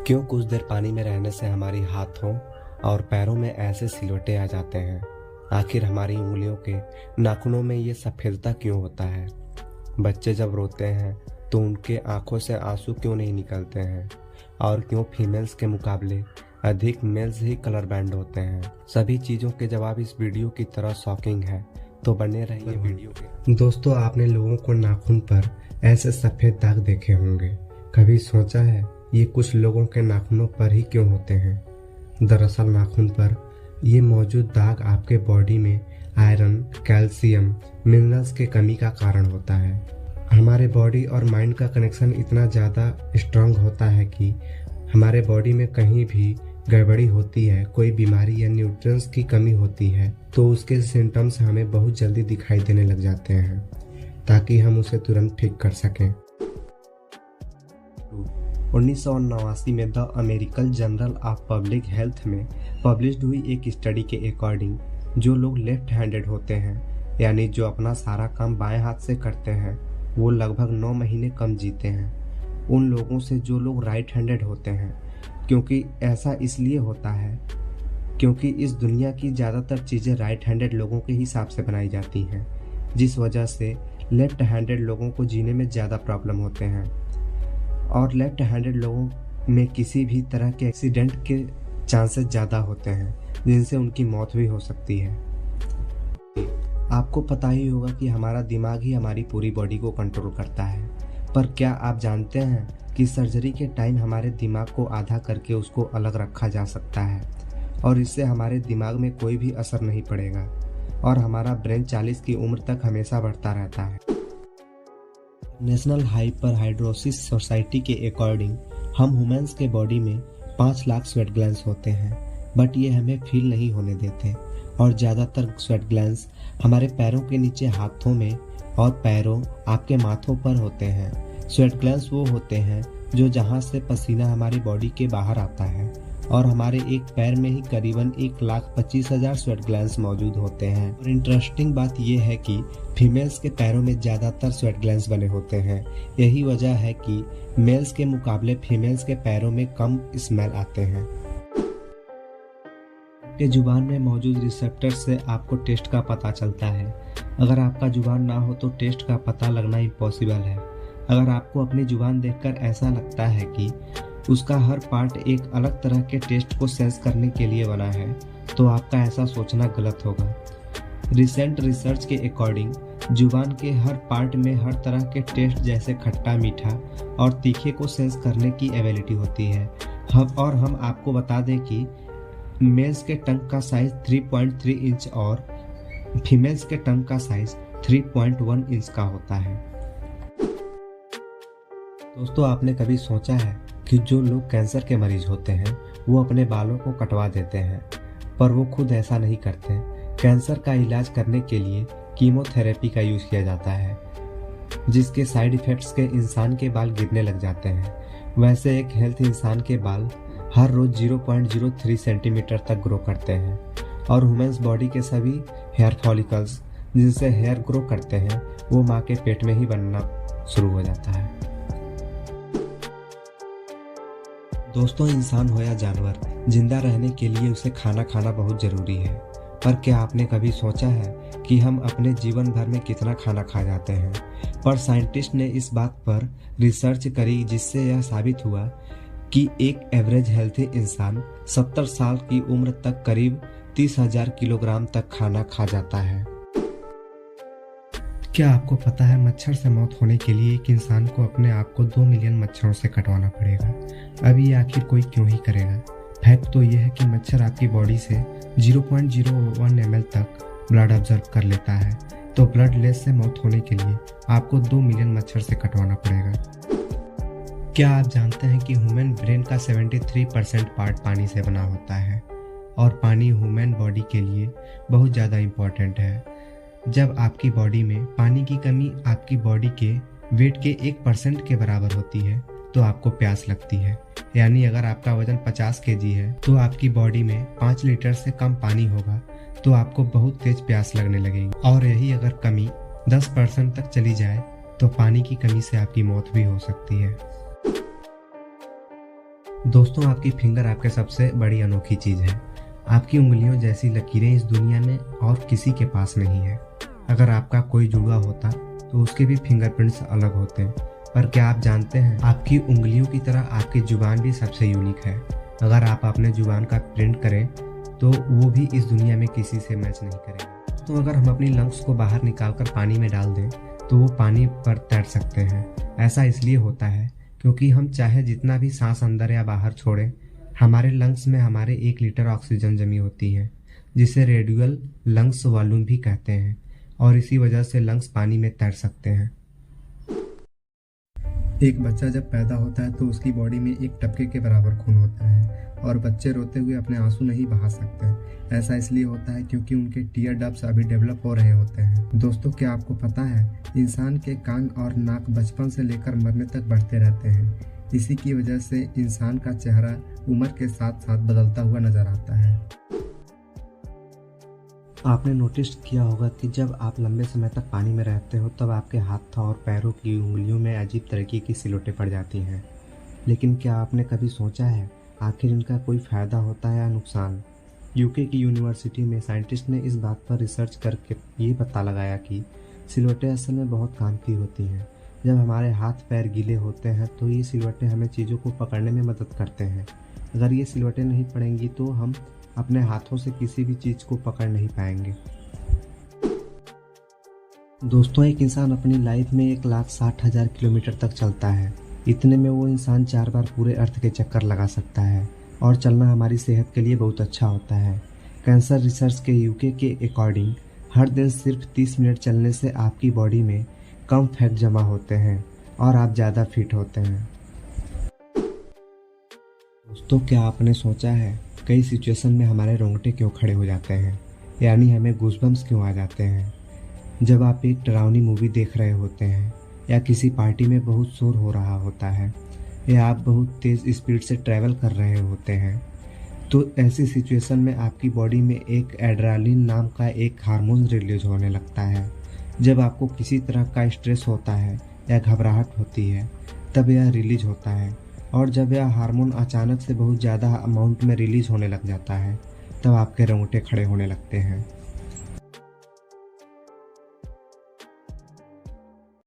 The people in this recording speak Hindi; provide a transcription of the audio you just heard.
क्यों कुछ देर पानी में रहने से हमारी हाथों और पैरों में ऐसे सिलवटें आ जाते हैं? आखिर हमारी उंगलियों के नाखूनों में ये सफेदता क्यों होता है? बच्चे जब रोते हैं तो उनके आंखों से आंसू क्यों नहीं निकलते हैं? और क्यों फीमेल्स के मुकाबले अधिक मेल्स ही कलर बैंड होते हैं? सभी चीजों के जवाब इस वीडियो की तरह शॉकिंग है, तो बने रहिए वीडियो के। दोस्तों, आपने लोगों को नाखून पर ऐसे सफेद दाग देखे होंगे। कभी सोचा है ये कुछ लोगों के नाखूनों पर ही क्यों होते हैं? दरअसल नाखून पर ये मौजूद दाग आपके बॉडी में आयरन, कैल्शियम, मिनरल्स के कमी का कारण होता है। हमारे बॉडी और माइंड का कनेक्शन इतना ज़्यादा स्ट्रांग होता है कि हमारे बॉडी में कहीं भी गड़बड़ी होती है, कोई बीमारी या न्यूट्रिएंट्स की कमी होती है, तो उसके सिम्टम्स हमें बहुत जल्दी दिखाई देने लग जाते हैं, ताकि हम उसे तुरंत ठीक कर सकें। 1989 में the American journal of public health में पब्लिश्ड हुई एक स्टडी के अकॉर्डिंग जो लोग लेफ्ट हैंडेड होते हैं, यानी जो अपना सारा काम बाएं हाथ से करते हैं, वो लगभग 9 महीने कम जीते हैं उन लोगों से जो लोग राइट हैंडेड होते हैं। क्योंकि ऐसा इसलिए होता है क्योंकि इस दुनिया की ज़्यादातर चीज़ें राइट हैंडेड लोगों के हिसाब से बनाई जाती हैं, जिस वजह से लेफ्ट हैंडेड लोगों को जीने में ज़्यादा प्रॉब्लम होते हैं। और लेफ्ट हैंडेड लोगों में किसी भी तरह के एक्सीडेंट के चांसेस ज़्यादा होते हैं, जिनसे उनकी मौत भी हो सकती है। आपको पता ही होगा कि हमारा दिमाग ही हमारी पूरी बॉडी को कंट्रोल करता है, पर क्या आप जानते हैं कि सर्जरी के टाइम हमारे दिमाग को आधा करके उसको अलग रखा जा सकता है और इससे हमारे दिमाग में कोई भी असर नहीं पड़ेगा और हमारा ब्रेन 40 की उम्र तक हमेशा बढ़ता रहता है। नेशनल हाइपरहाइड्रोसिस सोसाइटी के अकॉर्डिंग हम ह्यूमंस के बॉडी में 5 लाख स्वेट ग्लैंड्स होते हैं, बट ये हमें फील नहीं होने देते और ज़्यादातर स्वेट ग्लैंड्स हमारे पैरों के नीचे, हाथों में और पैरों, आपके माथों पर होते हैं। स्वेट ग्लैंड्स वो होते हैं जो जहाँ से पसीना हमारी बॉडी के बाहर आता है, और हमारे एक पैर में ही करीबन 1,25,000 स्वेट ग्लैंड्स मौजूद होते हैं। और इंटरेस्टिंग बात यह है कि फीमेल्स के पैरों में ज़्यादातर स्वेट ग्लैंड्स बने होते हैं। यही वजह है कि मेल्स के मुकाबले फीमेल्स के पैरों में कम स्मेल आते हैं। आपके जुबान में मौजूद रिसेप्टर से आपको टेस्ट का पता चलता है। अगर आपका जुबान ना हो तो टेस्ट का पता लगना इम्पॉसिबल है। अगर आपको अपनी जुबान देखकर ऐसा लगता है कि उसका हर पार्ट एक अलग तरह के टेस्ट को सेंस करने के लिए बना है, तो आपका ऐसा सोचना गलत होगा। रिसेंट रिसर्च के अकॉर्डिंग जुबान के हर पार्ट में हर तरह के टेस्ट जैसे खट्टा, मीठा और तीखे को सेंस करने की एबिलिटी होती है। हम आपको बता दें कि मेल्स के टंग का साइज 3.3 इंच और फीमेल्स के टंग का साइज 3.1 इंच का होता है। दोस्तों, आपने कभी सोचा है कि जो लोग कैंसर के मरीज होते हैं वो अपने बालों को कटवा देते हैं, पर वो खुद ऐसा नहीं करते। कैंसर का इलाज करने के लिए कीमोथेरेपी का यूज किया जाता है, जिसके साइड इफेक्ट्स के इंसान के बाल गिरने लग जाते हैं। वैसे एक हेल्थ इंसान के बाल हर रोज 0.03 सेंटीमीटर तक ग्रो करते हैं, और ह्यूमन्स बॉडी के सभी हेयर फॉलिकल्स जिनसे हेयर ग्रो करते हैं वो माँ के पेट में ही बनना शुरू हो जाता है। दोस्तों, इंसान हो या जानवर, जिंदा रहने के लिए उसे खाना खाना बहुत जरूरी है। पर क्या आपने कभी सोचा है कि हम अपने जीवन भर में कितना खाना खा जाते हैं? पर साइंटिस्ट ने इस बात पर रिसर्च करी, जिससे यह साबित हुआ कि एक एवरेज हेल्थी इंसान 70 साल की उम्र तक करीब 30,000 किलोग्राम तक खाना खा जाता है। क्या आपको पता है मच्छर से मौत होने के लिए एक इंसान को अपने आप को 2 मिलियन मच्छरों से कटवाना पड़ेगा? अब ये आखिर कोई क्यों ही करेगा? फैक्ट तो ये है कि मच्छर आपकी बॉडी से 0.01 ml तक ब्लड ऑब्जर्व कर लेता है, तो ब्लड लेस से मौत होने के लिए आपको 2 मिलियन मच्छर से कटवाना पड़ेगा। क्या आप जानते हैं कि ह्यूमन ब्रेन का 73% पार्ट पानी से बना होता है, और पानी ह्यूमन बॉडी के लिए बहुत ज़्यादा इम्पोर्टेंट है। जब आपकी बॉडी में पानी की कमी आपकी बॉडी के वेट के 1% के बराबर होती है तो आपको प्यास लगती है। यानी अगर आपका वजन 50 kg है तो आपकी बॉडी में 5 लीटर से कम पानी होगा तो आपको बहुत तेज प्यास लगने लगेगी। और यही अगर कमी 10% तक चली जाए तो पानी की कमी से आपकी मौत भी हो सकती है। दोस्तों, आपकी फिंगर आपके सबसे बड़ी अनोखी चीज है। आपकी उंगलियों जैसी लकीरें इस दुनिया में और किसी के पास नहीं है। अगर आपका कोई जुड़वा होता तो उसके भी फिंगरप्रिंट्स अलग होते हैं। पर क्या आप जानते हैं, आपकी उंगलियों की तरह आपकी जुबान भी सबसे यूनिक है। अगर आप अपने जुबान का प्रिंट करें तो वो भी इस दुनिया में किसी से मैच नहीं करेगा। तो अगर हम अपनी लंग्स को बाहर निकालकर पानी में डाल दें तो वो पानी पर तैर सकते हैं। ऐसा इसलिए होता है क्योंकि हम चाहे जितना भी सांस अंदर या बाहर छोड़ें, हमारे लंग्स में हमारे 1 लीटर ऑक्सीजन जमी होती है, जिसे रेडियल लंग्स वॉल्यूम भी कहते हैं। और इसी वजह से लंग्स पानी में तैर सकते हैं। एक बच्चा जब पैदा होता है तो उसकी बॉडी में 1 टपके के बराबर खून होता है और बच्चे रोते हुए अपने आंसू नहीं बहा सकते। ऐसा इसलिए होता है क्योंकि उनके टीयर डक्ट्स अभी डेवलप हो रहे होते हैं। दोस्तों, क्या आपको पता है, इंसान के कान और नाक बचपन से लेकर मरने तक बढ़ते रहते हैं। इसी की वजह से इंसान का चेहरा उम्र के साथ साथ बदलता हुआ नजर आता है। आपने नोटिस किया होगा कि जब आप लंबे समय तक पानी में रहते हो तब आपके हाथों और पैरों की उंगलियों में अजीब तरीके की सिलोटें पड़ जाती हैं। लेकिन क्या आपने कभी सोचा है आखिर इनका कोई फ़ायदा होता है या नुकसान? यूके की यूनिवर्सिटी में साइंटिस्ट ने इस बात पर रिसर्च करके ये पता लगाया कि सिलवटें असल में बहुत काम की होती हैं। जब हमारे हाथ पैर गीले होते हैं तो ये सिलवटें हमें चीज़ों को पकड़ने में मदद करते हैं। अगर ये सिलवटें नहीं पड़ेंगी तो हम अपने हाथों से किसी भी चीज़ को पकड़ नहीं पाएंगे। दोस्तों, एक इंसान अपनी लाइफ में 1,60,000 किलोमीटर तक चलता है। इतने में वो इंसान 4 बार पूरे अर्थ के चक्कर लगा सकता है और चलना हमारी सेहत के लिए बहुत अच्छा होता है। कैंसर रिसर्च के यूके के अकॉर्डिंग हर दिन सिर्फ 30 मिनट चलने से आपकी बॉडी में कम फैट जमा होते हैं और आप ज़्यादा फिट होते हैं। दोस्तों, क्या आपने सोचा है कई सिचुएशन में हमारे रोंगटे क्यों खड़े हो जाते हैं, यानी हमें गूज़बम्प्स क्यों आ जाते हैं? जब आप एक डरावनी मूवी देख रहे होते हैं या किसी पार्टी में बहुत शोर हो रहा होता है या आप बहुत तेज़ स्पीड से ट्रैवल कर रहे होते हैं, तो ऐसी सिचुएशन में आपकी बॉडी में एक एड्रेनलिन नाम का एक हार्मोन रिलीज होने लगता है। जब आपको किसी तरह का स्ट्रेस होता है या घबराहट होती है तब यह रिलीज होता है, और जब यह हार्मोन अचानक से बहुत ज़्यादा अमाउंट में रिलीज होने लग जाता है तब आपके रोंगटे खड़े होने लगते हैं।